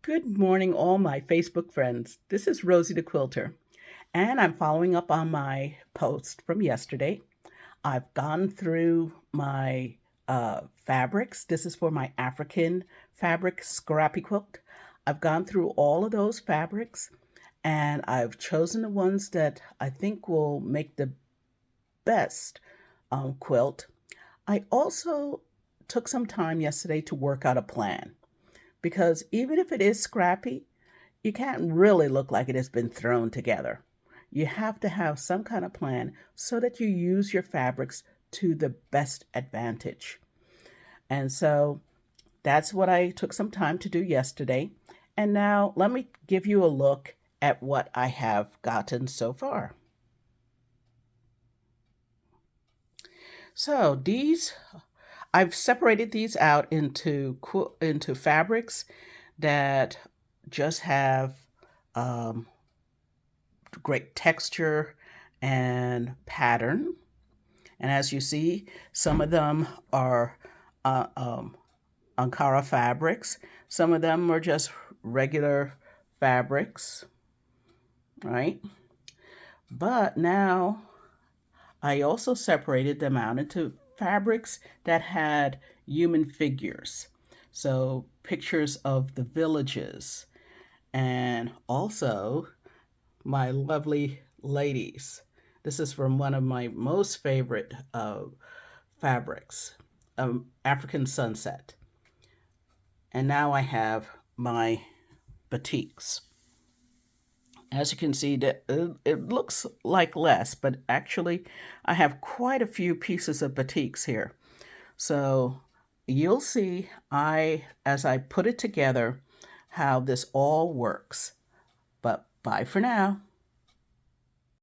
Good morning, all my Facebook friends. This is Rosie the Quilter, and I'm following up on my post from yesterday. I've gone through my fabrics. This is for my African fabric Scrappy Quilt. I've gone through all of those fabrics, and I've chosen the ones that I think will make the best quilt. I also took some time yesterday to work out a plan because even if it is scrappy, you can't really look like it has been thrown together. You have to have some kind of plan so that you use your fabrics to the best advantage. And so that's what I took some time to do yesterday. And now let me give you a look at what I have gotten so far. So these, I've separated these out into fabrics that just have um, great texture and pattern. And as you see, some of them are uh, um, Ankara fabrics. Some of them are just regular fabrics, right? But now I also separated them out into fabrics that had human figures. So pictures of the villages and also my lovely ladies. This is from one of my most favorite fabrics, African Sunset. And now I have my batiks. As you can see, it looks like less, but actually I have quite a few pieces of batiks here. So you'll see as I put it together how this all works. But bye for now.